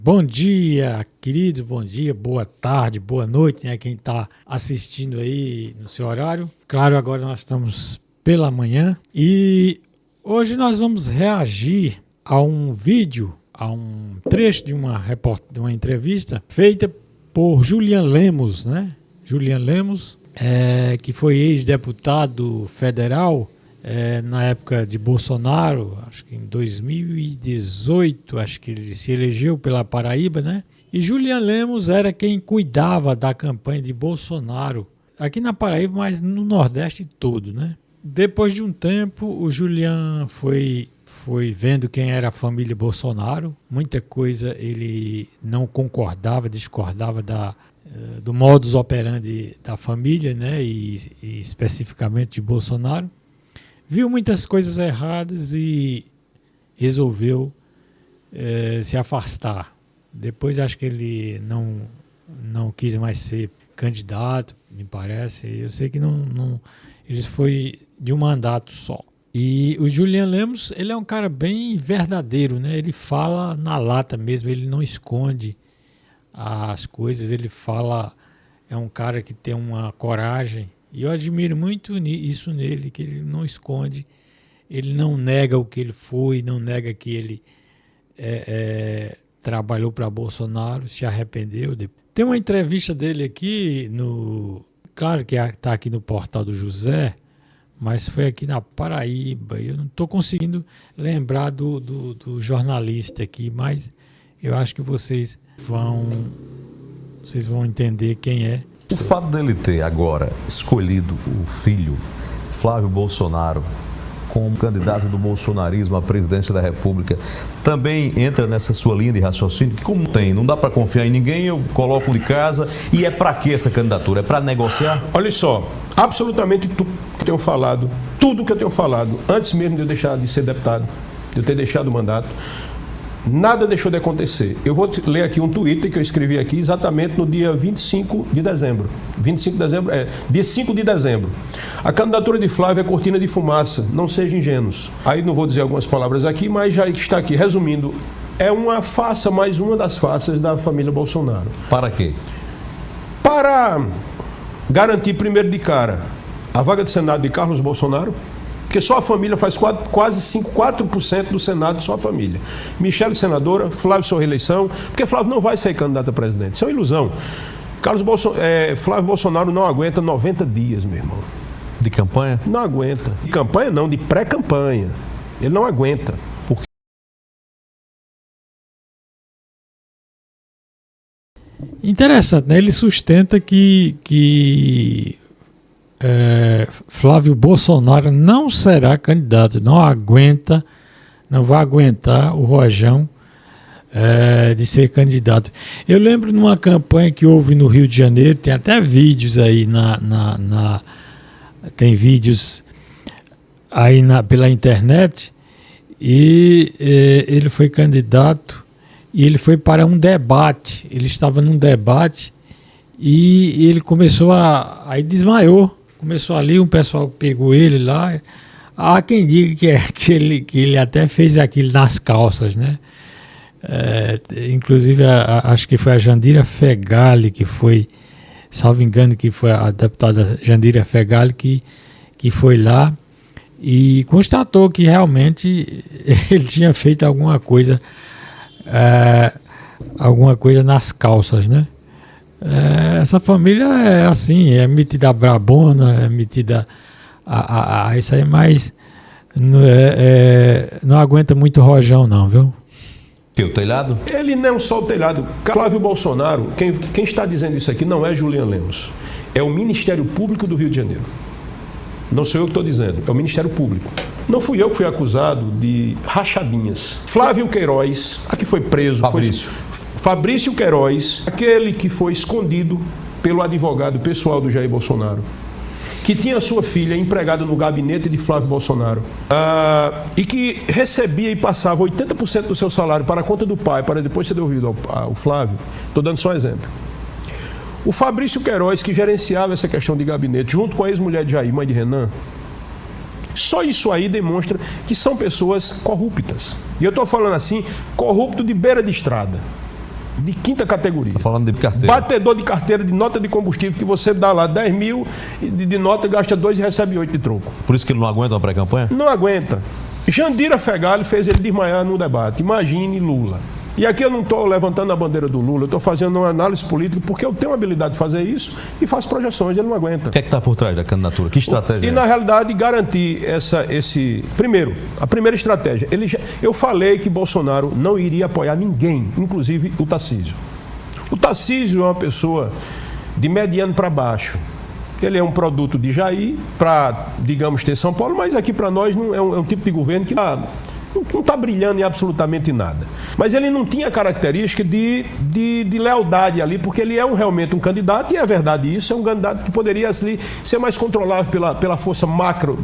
Bom dia, queridos, bom dia, boa tarde, boa noite, né? Quem está assistindo aí no seu horário. Claro, agora nós estamos pela manhã e hoje nós vamos reagir a um vídeo, a um trecho de uma entrevista feita por Julian Lemos, né? Julian Lemos, que foi ex-deputado federal na época de Bolsonaro, acho que em 2018, acho que ele se elegeu pela Paraíba, né? E Julian Lemos era quem cuidava da campanha de Bolsonaro aqui na Paraíba, mas no Nordeste todo, né? Depois de um tempo, o Julian foi vendo quem era a família Bolsonaro. Muita coisa ele não concordava, discordava do modus operandi da família, né? E especificamente de Bolsonaro. Viu muitas coisas erradas e resolveu se afastar. Depois acho que ele não quis mais ser candidato, me parece. Eu sei que ele foi de um mandato só. E o Julian Lemos, ele é um cara bem verdadeiro, né? Ele fala na lata mesmo, ele não esconde as coisas, ele fala, é um cara que tem uma coragem. E eu admiro muito isso nele, que ele não esconde, ele não nega o que ele foi, não nega que ele trabalhou para Bolsonaro, se arrependeu. Tem uma entrevista dele aqui, claro que está aqui no Portal do José, mas foi aqui na Paraíba. Eu não estou conseguindo lembrar do jornalista aqui, mas eu acho que vocês vão entender quem é. O fato dele ter agora escolhido o filho, Flávio Bolsonaro, como candidato do bolsonarismo à presidência da República, também entra nessa sua linha de raciocínio? Como não dá para confiar em ninguém, eu coloco de casa. E é para que essa candidatura? É para negociar? Olha só, absolutamente tudo que eu tenho falado, antes mesmo de eu deixar de ser deputado, de eu ter deixado o mandato, nada deixou de acontecer. Eu vou ler aqui um Twitter que eu escrevi aqui exatamente no dia 25 de dezembro. Dia 5 de dezembro. A candidatura de Flávio é cortina de fumaça, não sejam ingênuos. Aí não vou dizer algumas palavras aqui, mas já está aqui. Resumindo, é uma farsa, mais uma das farsas da família Bolsonaro. Para quê? Para garantir primeiro de cara a vaga de Senado de Carlos Bolsonaro, porque só a família faz quase 4% do Senado, só a família. Michele senadora, Flávio sua reeleição, porque Flávio não vai ser candidato a presidente. Isso é uma ilusão. Flávio Bolsonaro não aguenta 90 dias, meu irmão. De campanha? Não aguenta. De campanha não, de pré-campanha. Ele não aguenta. Por quê? Interessante, né? Ele sustenta que Flávio Bolsonaro não será candidato, não vai aguentar o rojão de ser candidato. Eu lembro numa campanha que houve no Rio de Janeiro, tem até vídeos aí tem vídeos aí pela internet, e ele foi candidato e ele foi para um debate. Ele estava num debate e ele começou aí desmaiou. Começou ali, um pessoal pegou ele lá. Há quem diga que ele até fez aquilo nas calças, né? Inclusive, acho que foi a Jandira Fegali que foi, salvo engano, que foi a deputada Jandira Fegali que foi lá e constatou que realmente ele tinha feito alguma coisa nas calças, né? Essa família é assim, é metida brabona, é metida isso aí, mas não aguenta muito rojão não, viu? E o telhado? Ele não é só o telhado. Flávio Bolsonaro, quem está dizendo isso aqui não é Julian Lemos, é o Ministério Público do Rio de Janeiro. Não sou eu que estou dizendo, é o Ministério Público. Não fui eu que fui acusado de rachadinhas. Flávio Queiroz, aqui foi preso. Fabrício Queiroz, aquele que foi escondido pelo advogado pessoal do Jair Bolsonaro, que tinha sua filha empregada no gabinete de Flávio Bolsonaro, e que recebia e passava 80% do seu salário para a conta do pai, para depois ser devolvido ao Flávio. Estou dando só um exemplo. O Fabrício Queiroz, que gerenciava essa questão de gabinete, junto com a ex-mulher de Jair, mãe de Renan, só isso aí demonstra que são pessoas corruptas. E eu estou falando assim, corrupto de beira de estrada. de quinta categoria. Tá falando de carteira. Batedor de carteira de nota de combustível, que você dá lá 10 mil de nota, gasta 2 e recebe 8 de troco. Por isso que ele não aguenta uma pré-campanha? Não aguenta. Jandira Fegali fez ele desmaiar no debate. Imagine Lula. E aqui eu não estou levantando a bandeira do Lula, eu estou fazendo uma análise política porque eu tenho a habilidade de fazer isso e faço projeções, ele não aguenta. O que é que está por trás da candidatura? Que estratégia? E na realidade garantir Primeiro, a primeira estratégia. Eu falei que Bolsonaro não iria apoiar ninguém, inclusive o Tarcísio. O Tarcísio é uma pessoa de mediano para baixo. Ele é um produto de Jair para, digamos, ter São Paulo, mas aqui para nós não é um tipo de governo que não está brilhando em absolutamente nada. Mas ele não tinha característica de lealdade ali, porque ele é realmente um candidato, e é verdade isso, é um candidato que poderia assim, ser mais controlável pela força macro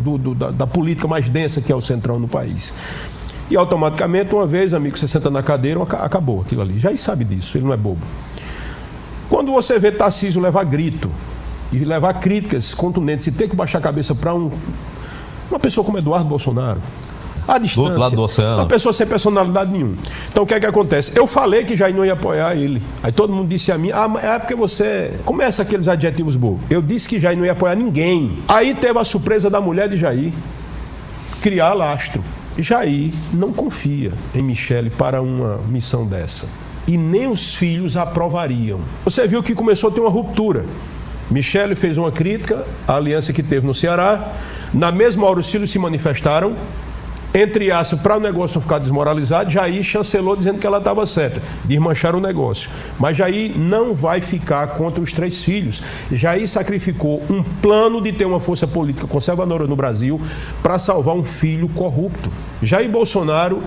da política mais densa que é o Centrão no país. E automaticamente, uma vez, amigo, você senta na cadeira, acabou aquilo ali. Jair sabe disso, ele não é bobo. Quando você vê Tarcísio levar grito e levar críticas contundentes e ter que baixar a cabeça para uma pessoa como Eduardo Bolsonaro, à distância, do outro lado do oceano, uma pessoa sem personalidade nenhuma. Então o que é que acontece? Eu falei que Jair não ia apoiar ele. Aí todo mundo disse a mim, é porque você começa aqueles adjetivos bobos. Eu disse que Jair não ia apoiar ninguém. Aí teve a surpresa da mulher de Jair criar lastro. Jair não confia em Michele para uma missão dessa. E nem os filhos aprovariam. Você viu que começou a ter uma ruptura. Michele fez uma crítica à aliança que teve no Ceará. Na mesma hora os filhos se manifestaram, entre aspas, para o negócio não ficar desmoralizado. Jair chancelou dizendo que ela estava certa, desmanchar o negócio. Mas Jair não vai ficar contra os 3 filhos. Jair sacrificou um plano de ter uma força política conservadora no Brasil para salvar um filho corrupto. Jair Bolsonaro,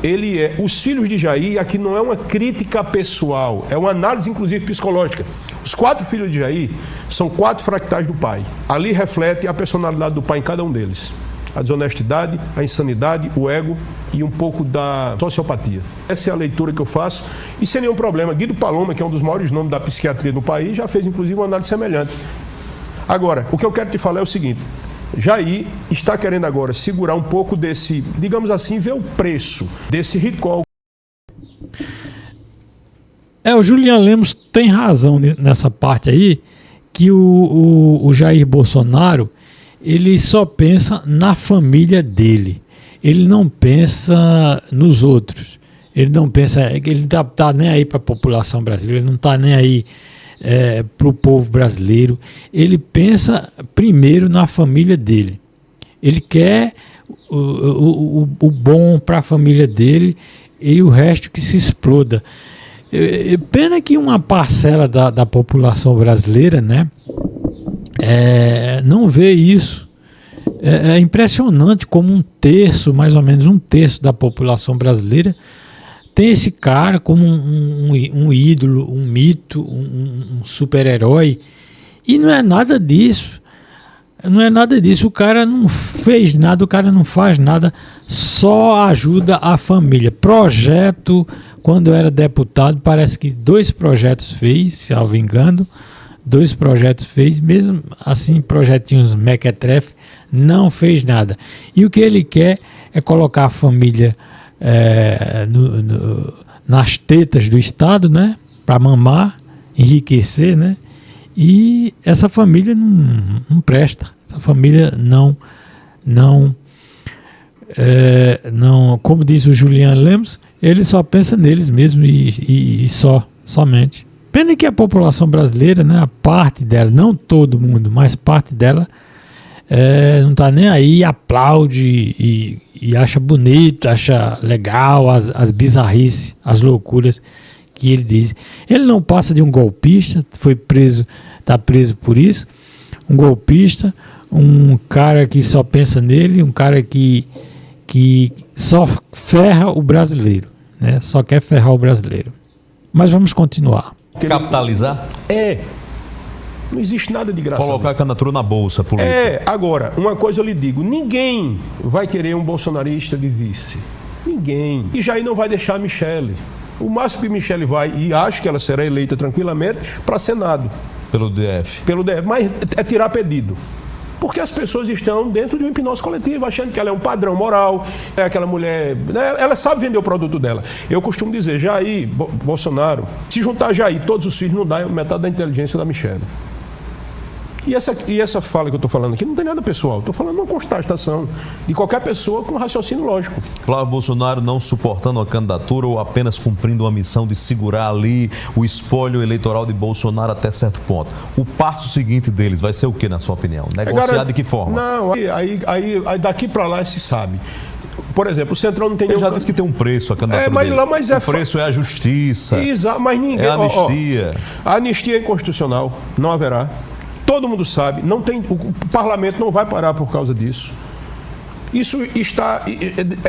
os filhos de Jair, aqui não é uma crítica pessoal, é uma análise inclusive psicológica. Os 4 filhos de Jair são 4 fractais do pai. Ali reflete a personalidade do pai em cada um deles. A desonestidade, a insanidade, o ego e um pouco da sociopatia. Essa é a leitura que eu faço e sem nenhum problema. Guido Paloma, que é um dos maiores nomes da psiquiatria do país, já fez inclusive uma análise semelhante. Agora, o que eu quero te falar é o seguinte: Jair está querendo agora segurar um pouco desse, digamos assim, ver o preço desse recall. O Julian Lemos tem razão nessa parte aí, que o Jair Bolsonaro, ele só pensa na família dele. Ele não pensa nos outros. Ele não pensa, ele tá nem aí para a população brasileira, ele não está nem aí para o povo brasileiro. Ele pensa primeiro na família dele. Ele quer o bom para a família dele e o resto que se exploda. Pena que uma parcela da população brasileira, né, não vê isso. É impressionante como mais ou menos um terço da população brasileira tem esse cara como um ídolo, um mito, um super-herói. E não é nada disso. Não é nada disso. O cara não fez nada, o cara não faz nada, só ajuda a família. Projeto, quando era deputado, parece que 2 projetos fez, salvo engano. 2 projetos fez, mesmo assim, projetinhos mequetrefe, não fez nada. E o que ele quer é colocar a família nas tetas do Estado, né, para mamar, enriquecer, né, e essa família não presta. Essa família não, como diz o Julian Lemos, ele só pensa neles mesmo e somente. Pena que a população brasileira, né, a parte dela, não todo mundo, mas parte dela, não está nem aí, aplaude e acha bonito, acha legal as bizarrices, as loucuras que ele diz. Ele não passa de um golpista, está preso por isso, um golpista, um cara que só pensa nele, um cara que só ferra o brasileiro, né, só quer ferrar o brasileiro. Mas vamos continuar. Capitalizar? Não existe nada de graça. Colocar a candidatura na bolsa política. Agora, uma coisa eu lhe digo: ninguém vai querer um bolsonarista de vice. Ninguém. E Jair não vai deixar a Michele. O máximo que Michele vai, e acho que ela será eleita tranquilamente, para Senado. Pelo DF. Mas é tirar pedido. Porque as pessoas estão dentro de uma hipnose coletiva, achando que ela é um padrão moral, é aquela mulher, né? Ela sabe vender o produto dela. Eu costumo dizer, Jair Bolsonaro, se juntar Jair, todos os filhos, não dá metade da inteligência da Michelle. E essa fala que eu estou falando aqui não tem nada pessoal. Estou falando uma constatação de qualquer pessoa com raciocínio lógico. Flávio Bolsonaro não suportando a candidatura ou apenas cumprindo uma missão de segurar ali o espólio eleitoral de Bolsonaro até certo ponto. O passo seguinte deles vai ser o que, na sua opinião? Negociar de que forma? Não, aí daqui para lá se sabe. Por exemplo, o Centrão não tem nenhum... Ele já disse que tem um preço a candidatura dele. O preço é a justiça. Exato, mas ninguém... É a anistia. A anistia é inconstitucional, não haverá. Todo mundo sabe, não tem, o parlamento não vai parar por causa disso. Isso está...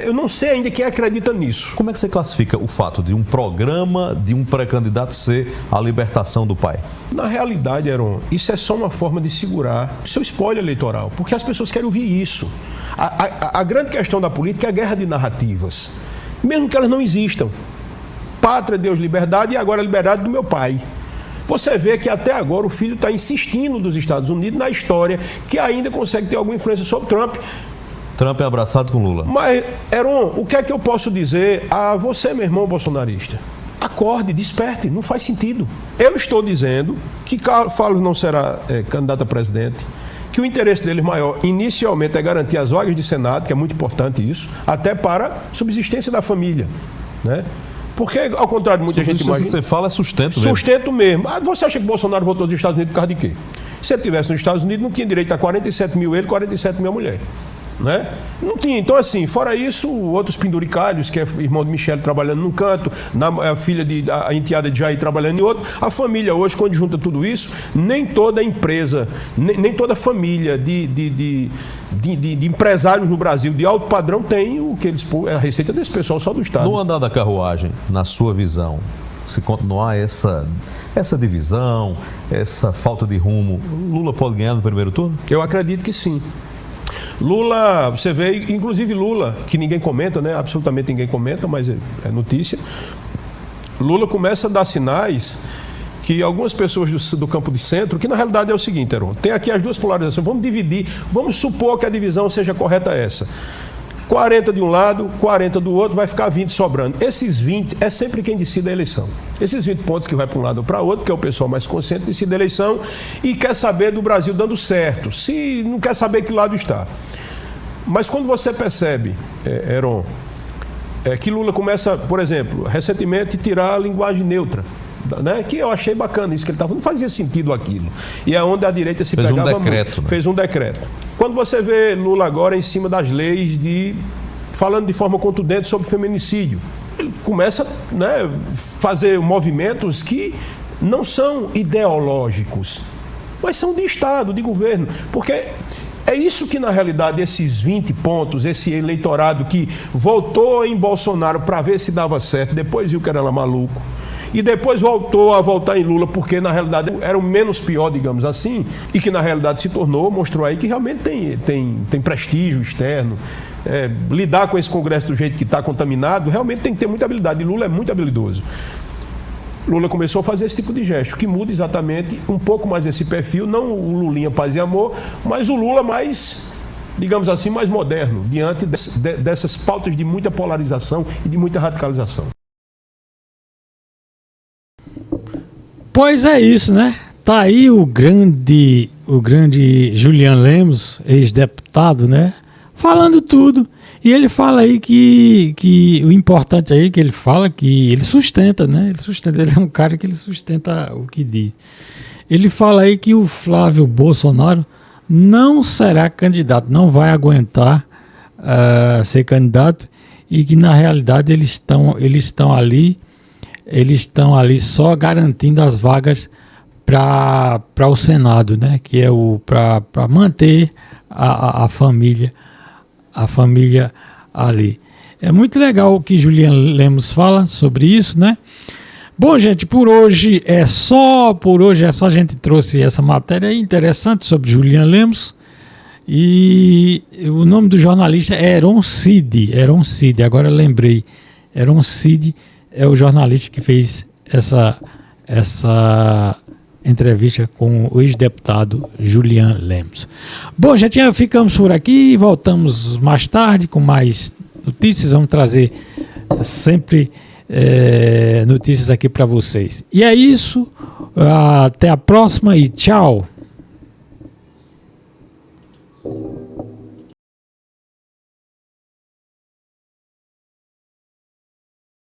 Eu não sei ainda quem acredita nisso. Como é que você classifica o fato de um programa de um pré-candidato ser a libertação do pai? Na realidade, Heron, isso é só uma forma de segurar o seu espólio eleitoral, porque as pessoas querem ouvir isso. A grande questão da política é a guerra de narrativas, mesmo que elas não existam. Pátria, Deus, liberdade, e agora a liberdade do meu pai. Você vê que até agora o filho está insistindo dos Estados Unidos na história que ainda consegue ter alguma influência sobre Trump. Trump é abraçado com Lula. Mas, Heron, o que é que eu posso dizer a você, meu irmão bolsonarista? Acorde, desperte, não faz sentido. Eu estou dizendo que Carlos não será candidato a presidente, que o interesse deles maior, inicialmente, é garantir as vagas de Senado, que é muito importante isso, até para a subsistência da família, né? Porque, ao contrário de muita gente imagina... que você fala é sustento mesmo. Sustento mesmo. Você acha que Bolsonaro votou nos Estados Unidos por causa de quê? Se ele estivesse nos Estados Unidos, não tinha direito a 47 mil ele, 47 mil a mulher. Né? Não tinha. Então, assim, fora isso, outros penduricalhos, que é irmão de Michele trabalhando num canto, a filha a enteada de Jair trabalhando em outro. A família hoje, quando junta tudo isso, nem toda empresa, nem toda família de empresários no Brasil de alto padrão tem o que eles... a receita desse pessoal só do Estado. No andar da carruagem, na sua visão, se continuar essa divisão, essa falta de rumo, Lula pode ganhar no primeiro turno? Eu acredito que sim. Lula, você vê, inclusive Lula, que ninguém comenta, né? Absolutamente ninguém comenta, mas é notícia. Lula começa a dar sinais que algumas pessoas do campo de centro, que na realidade é o seguinte, Heron, tem aqui as duas polarizações, vamos dividir, vamos supor que a divisão seja correta essa. 40 de um lado, 40 do outro, vai ficar 20 sobrando. Esses 20 é sempre quem decide a eleição. Esses 20 pontos que vai para um lado ou para outro, que é o pessoal mais consciente, decide a eleição e quer saber do Brasil dando certo. Se não quer saber que lado está. Mas quando você percebe, Heron, que Lula começa, por exemplo, recentemente, tirar a linguagem neutra, né? Que eu achei bacana isso que ele estava, não fazia sentido aquilo. E é onde a direita se pegava muito. Né? Fez um decreto. Quando você vê Lula agora em cima das leis falando de forma contundente sobre feminicídio, ele começa, né, fazer movimentos que não são ideológicos, mas são de Estado, de governo, porque é isso que, na realidade, esses 20 pontos, esse eleitorado que votou em Bolsonaro para ver se dava certo, depois viu que era maluco, e depois voltou a votar em Lula, porque na realidade era o menos pior, digamos assim, e que na realidade se tornou, mostrou aí que realmente tem prestígio externo. Lidar com esse Congresso do jeito que está contaminado, realmente tem que ter muita habilidade, e Lula é muito habilidoso. Lula começou a fazer esse tipo de gesto, que muda exatamente um pouco mais esse perfil, não o Lulinha paz e amor, mas o Lula mais, digamos assim, mais moderno, diante dessas pautas de muita polarização e de muita radicalização. Pois é isso, né? Tá aí o grande Julian Lemos, ex-deputado, né? Falando tudo. E ele fala aí que o importante aí que ele fala que ele sustenta, né? Ele é um cara que ele sustenta o que diz. Ele fala aí que o Flávio Bolsonaro não será candidato, não vai aguentar ser candidato, e que na realidade eles estão ali só garantindo as vagas para o Senado, né? Que é para manter a família ali. É muito legal o que Julian Lemos fala sobre isso, né? Bom, gente, por hoje é só. A gente trouxe essa matéria interessante sobre Julian Lemos. E o nome do jornalista é Heron Cid, agora eu lembrei. Heron Cid é o jornalista que fez essa entrevista com o ex-deputado Julian Lemos. Bom, ficamos por aqui, voltamos mais tarde com mais notícias, vamos trazer sempre notícias aqui para vocês. E é isso, até a próxima e tchau!